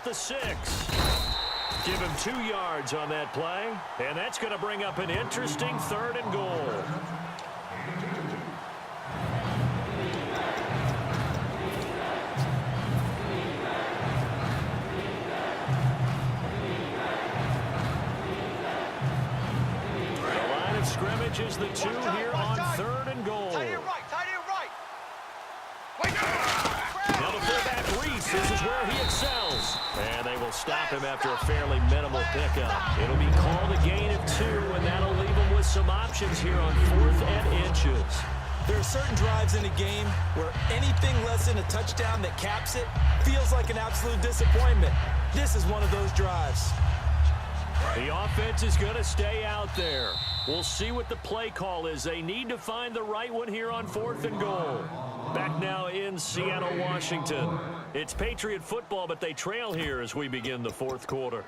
at the 6. Give him 2 yards on that play, and that's going to bring up an interesting 3rd and goal. The line of scrimmage is the 2 here on 3rd and goal. Tight end right, tight end right. Now the fullback Reese, this is where he excels. And they will stop him after a fairly minimal pickup. It'll be called a gain of 2, and that'll leave him with some options here on 4th and inches. There are certain drives in a game where anything less than a touchdown that caps it feels like an absolute disappointment. This is one of those drives. The offense is going to stay out there. We'll see what the play call is. They need to find the right one here on 4th and goal. Back now in Seattle, Washington. It's Patriot football, but they trail here as we begin the 4th quarter.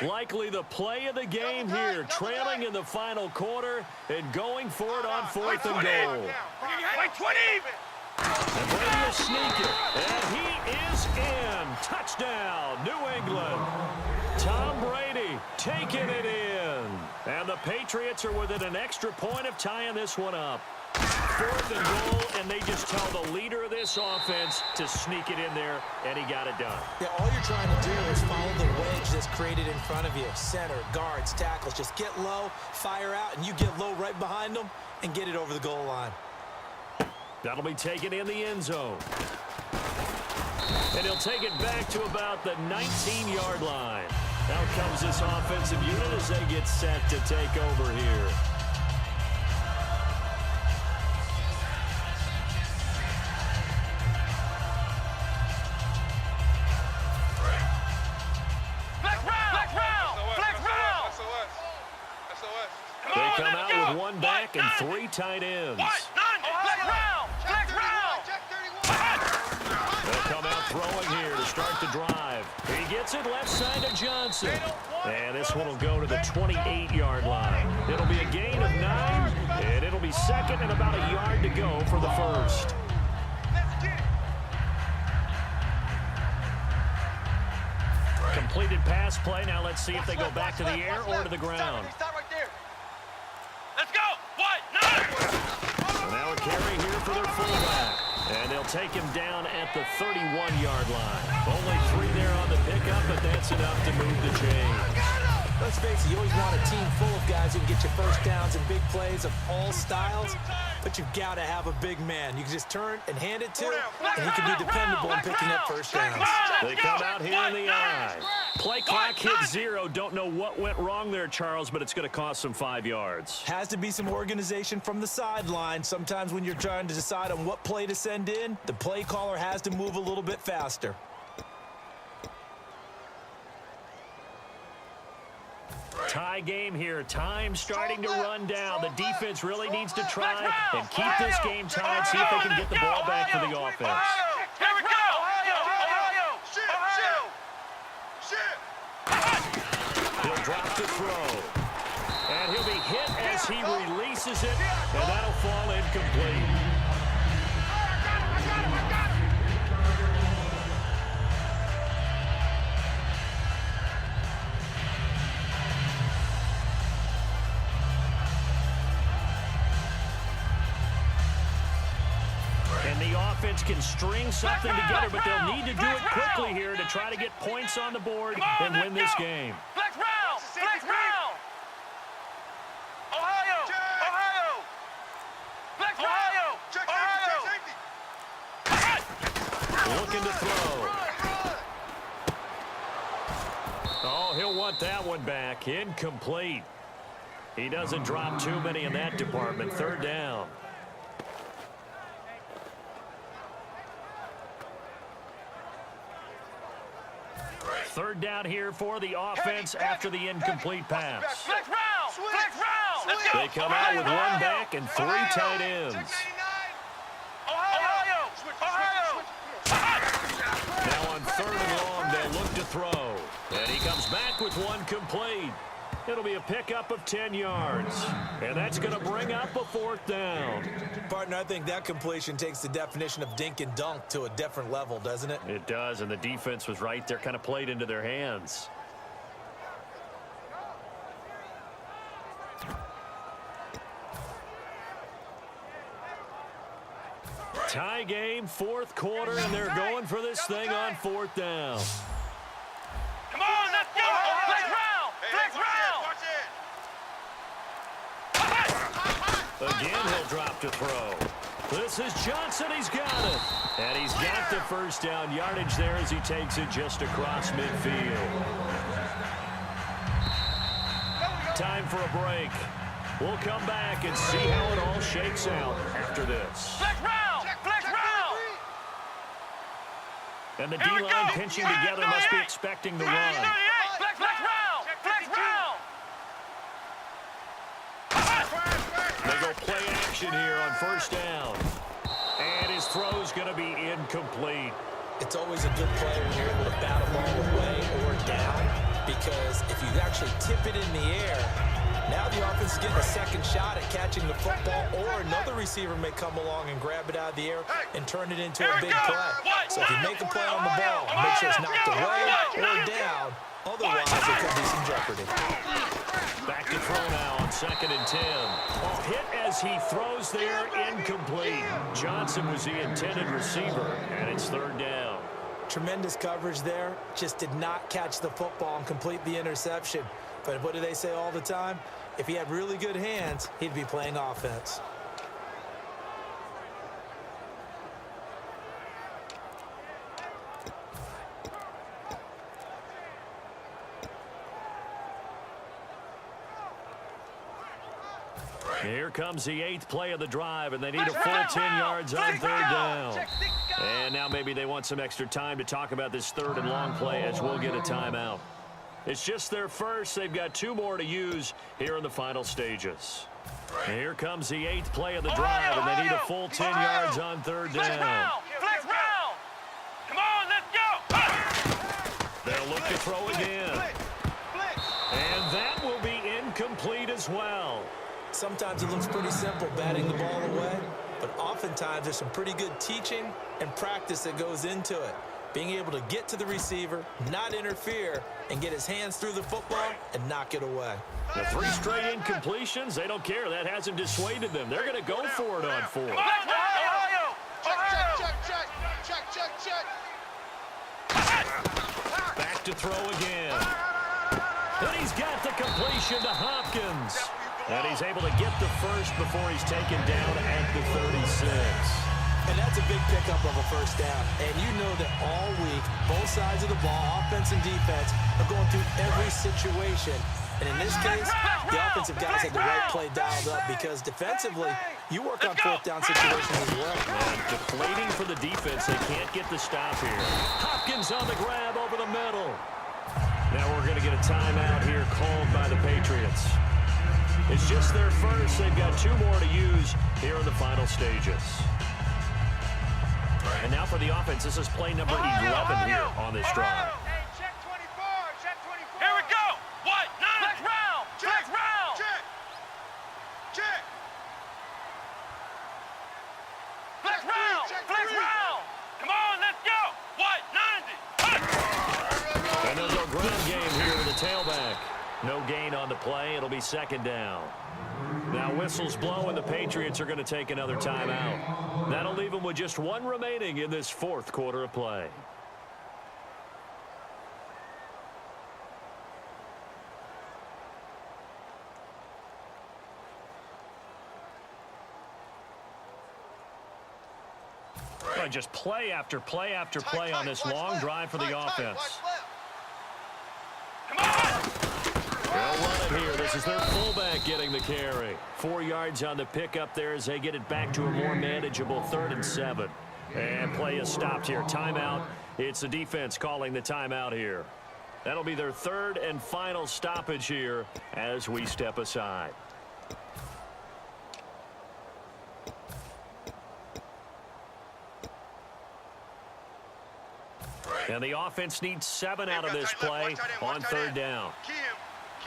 Likely the play of the game here, trailing in the final quarter and going for it on 4th and goal. And Brady will sneak it, and he is in. Touchdown, New England. Tom Brady taking it in. And the Patriots are within an extra point of tying this one up. 4th and goal, and they just tell the leader of this offense to sneak it in there, and he got it done. Yeah, all you're trying to do is follow the wedge that's created in front of you. Center, guards, tackles. Just get low, fire out, and you get low right behind them and get it over the goal line. That'll be taken in the end zone. And he'll take it back to about the 19-yard line. Now comes this offensive unit as they get set to take over here. They come out with 1 back and 3 tight ends. They'll come out throwing here to start the drive. He gets it left side to Johnson. And this one will go to the 28-yard line. It'll be a gain of 9, and it'll be 2nd and about a yard to go for the 1st. Completed pass play. Now let's see if they go back to the air or to the ground. Let's go! So now a carry here for their fullback. And they'll take him down at the 31-yard line. Only 3 there on the pickup, but that's enough to move the chains. Let's face it, you always want a team full of guys who can get you first downs and big plays of all styles, but you've got to have a big man. You can just turn and hand it to, and he can be dependable in picking up first downs. They come out here in the eye. Play clock hit 0. Don't know what went wrong there, Charles, but it's going to cost them 5 yards. Has to be some organization from the sideline. Sometimes when you're trying to decide on what play to send in, the play caller has to move a little bit faster. Tie game here. Time starting to run down. The defense really needs to try and keep this game tied, see if they can get the ball back for the offense. Here we go! He'll drop the throw. And he'll be hit as he releases it, and that'll fall incomplete. And the offense can string something together, but they'll need to do it quickly here to try to get points on the board and win this game. Flex round! Flex round! Ohio! Ohio! Flex Ohio! Looking to throw. Oh, he'll want that one back. Incomplete. He doesn't drop too many in that department. 3rd down. Third down here for the offense after the incomplete pass. Flex round! Flex round! Let's go! They come out with 1 back and 3 tight ends. Ohio! Ohio! Now on 3rd and long, they'll look to throw. And he comes back with 1 complete. It'll be a pickup of 10 yards. And that's going to bring up a 4th down. Partner, I think that completion takes the definition of dink and dunk to a different level, doesn't it? It does, and the defense was right there, kind of played into their hands. Tie game, 4th quarter, and they're going for this thing on 4th down. Come on, let's go. Flex round. Flex round. Again, he'll drop to throw. This is Johnson. He's got it. And he's got the first down yardage there as he takes it just across midfield. Time for a break. We'll come back and see how it all shakes out after this. Flex round. Flex round. And the D-line pinching together must be expecting the run. Flex round. Flex round. They go play action here on 1st down. And his throw's going to be incomplete. It's always a good play when you're able to bat a ball away or down, because if you actually tip it in the air, now the offense is getting a second shot at catching the football, or another receiver may come along and grab it out of the air and turn it into a big play. So if you make a play on the ball, make sure it's knocked away or down. Otherwise, there could be some jeopardy. Back to throw now on 2nd and 10. Well, hit as he throws there, incomplete. Johnson was the intended receiver, and it's 3rd down. Tremendous coverage there. Just did not catch the football and complete the interception. But what do they say all the time? If he had really good hands, he'd be playing offense. Here comes the 8th play of the drive, and they need a full 10 yards on 3rd down. And now maybe they want some extra time to talk about this 3rd and long play as we'll get a timeout. It's just their first. They've got 2 more to use here in the final stages. Here comes the 8th play of the drive, and they need a full 10 yards on 3rd down. Flex round. Come on, let's go. They'll look to throw again. And that will be incomplete as well. Sometimes it looks pretty simple, batting the ball away, but oftentimes there's some pretty good teaching and practice that goes into it. Being able to get to the receiver, not interfere, and get his hands through the football and knock it away. The 3 straight incompletions, they don't care. That hasn't dissuaded them. They're going to go for it on 4th. Ohio. Back to throw again. And he's got the completion to Hopkins. And he's able to get the first before he's taken down at the 36. And that's a big pickup of a first down. And you know that all week, both sides of the ball, offense and defense, are going through every situation. And in this case, the offensive guys had the right play dialed up, because defensively, you work on 4th down situations as well. And deflating for the defense. They can't get the stop here. Hopkins on the grab over the middle. Now we're going to get a timeout here called by the Patriots. It's just their first. They've got 2 more to use here in the final stages. And now for the offense, this is play number 11 here on this drive. Hey, check 24, check 24. Here we go. What? 9. Flex round. Flex round. Check. Flex round. Flex round. Come on, let's go. What? 90. And there's a ground game here with the tailback. No gain on the play. It'll be 2nd down. Now whistles blow, and the Patriots are going to take another timeout. That'll leave them with just 1 remaining in this 4th quarter of play. Just play after play after play on this long drive for the offense. Come on. They'll run it here. This is their fullback getting the carry. 4 yards on the pickup there as they get it back to a more manageable 3rd and 7. And play is stopped here. Timeout. It's the defense calling the timeout here. That'll be their 3rd and final stoppage here as we step aside. And the offense needs 7 out of this play on 3rd down.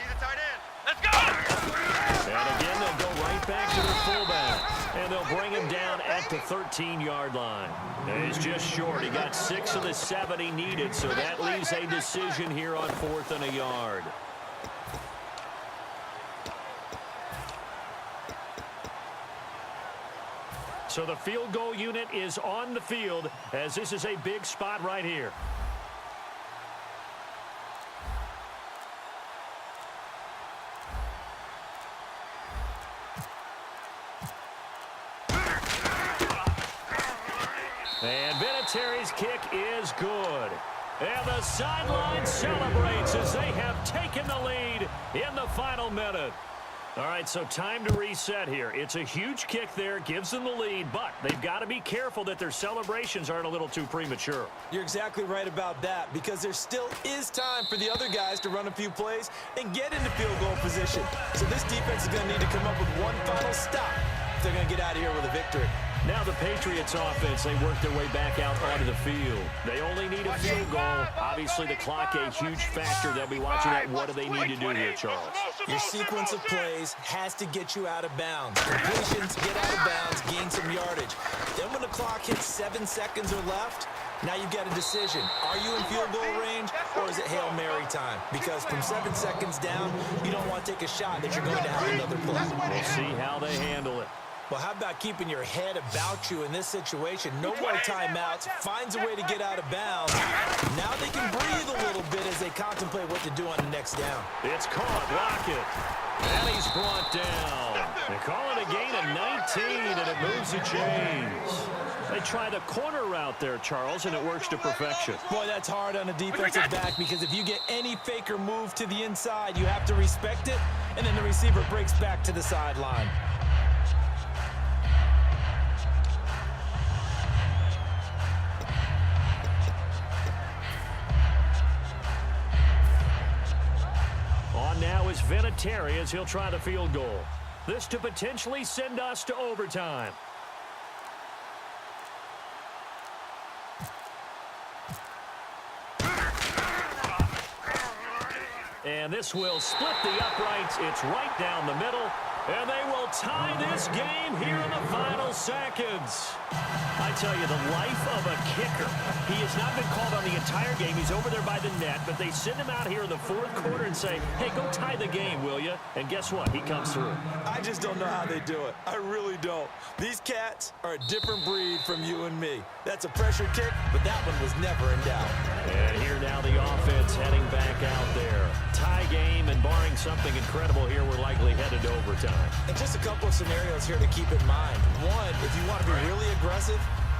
He's a tight end. Let's go! And again, they'll go right back to their fullback. And they'll bring him down at the 13-yard line. And he's just short. He got 6 of the 7 he needed, so that leaves a decision here on 4th and a yard. So the field goal unit is on the field as this is a big spot right here. And Vinatieri's kick is good. And the sideline celebrates as they have taken the lead in the final minute. All right, so time to reset here. It's a huge kick there, gives them the lead, but they've got to be careful that their celebrations aren't a little too premature. You're exactly right about that, because there still is time for the other guys to run a few plays and get into field goal position. So this defense is going to need to come up with one final stop if they're going to get out of here with a victory. Now the Patriots offense, they work their way back out onto the field. They only need a field goal. Obviously the clock a huge factor. They'll be watching that. What do they need to do here, Charles? Your sequence of plays has to get you out of bounds. Completions, get out of bounds, gain some yardage. Then when the clock hits 7 seconds or left, now you've got a decision. Are you in field goal range, or is it Hail Mary time? Because from 7 seconds down, you don't want to take a shot that you're going to have another play. We'll see how they handle it. Well, how about keeping your head about you in this situation? No more timeouts. Finds a way to get out of bounds. Now they can breathe a little bit as they contemplate what to do on the next down. It's caught. Lockett. And he's brought down. They call it a gain of 19, and it moves the chains. They try the corner route there, Charles, and it works to perfection. Boy, that's hard on a defensive back, because if you get any fake or move to the inside, you have to respect it, and then the receiver breaks back to the sideline. Now is Vinatieri as he'll try the field goal. This to potentially send us to overtime. And this will split the uprights. It's right down the middle. And they will tie this game here in the final seconds. I tell you, the life of a kicker. He has not been called on the entire game. He's over there by the net, but they send him out here in the 4th quarter and say, hey, go tie the game, will you? And guess what? He comes through. I just don't know how they do it. I really don't. These cats are a different breed from you and me. That's a pressure kick, but that one was never in doubt. And here now the offense heading back out there. Tie game, and barring something incredible here, we're likely headed to overtime. And just a couple of scenarios here to keep in mind. One, if you want to be really aggressive,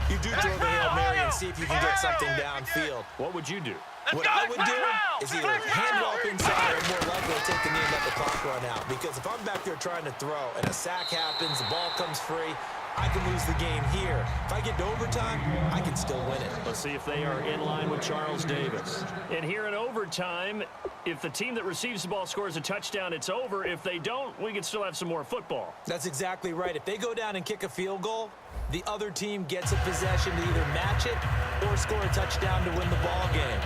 you do throw the Hail Mary and see if you can get something downfield. What would you do? What I would do is either hand it off inside or more likely to take the knee and let the clock run out. Because if I'm back there trying to throw and a sack happens, the ball comes free, I can lose the game here. If I get to overtime, I can still win it. Let's see if they are in line with Charles Davis. And here in overtime, if the team that receives the ball scores a touchdown, it's over. If they don't, we can still have some more football. That's exactly right. If they go down and kick a field goal, the other team gets a possession to either match it or score a touchdown to win the ball game.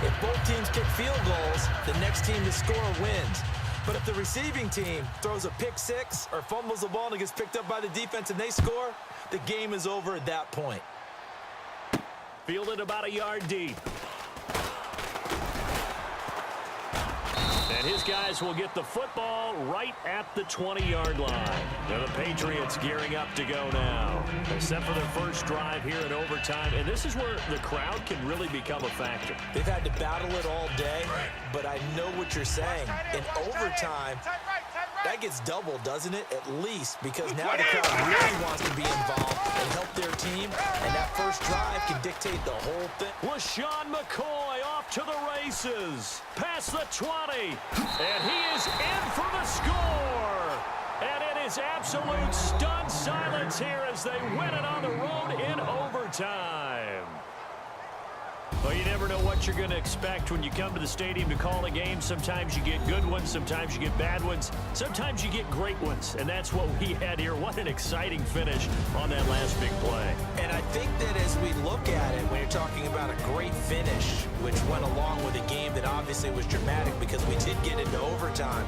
If both teams kick field goals, the next team to score wins. But if the receiving team throws a pick six or fumbles the ball and it gets picked up by the defense and they score, the game is over at that point. Fielded about a yard deep. And his guys will get the football right at the 20-yard line. Now the Patriots gearing up to go now. Except for their first drive here in overtime. And this is where the crowd can really become a factor. They've had to battle it all day, but I know what you're saying. In overtime, that gets doubled, doesn't it? At least, because now the crowd really wants to be involved and help their team, and that first drive can dictate the whole thing. LaShawn McCoy off to the races. Past the 20. And he is in for the score. And it is absolute stunned silence here as they win it on the road in overtime. Well, you never know what you're going to expect when you come to the stadium to call a game. Sometimes you get good ones. Sometimes you get bad ones. Sometimes you get great ones. And that's what we had here. What an exciting finish on that last big play. And I think that as we look at it, when you're talking about a great finish, which went along with a game that obviously was dramatic because we did get into overtime,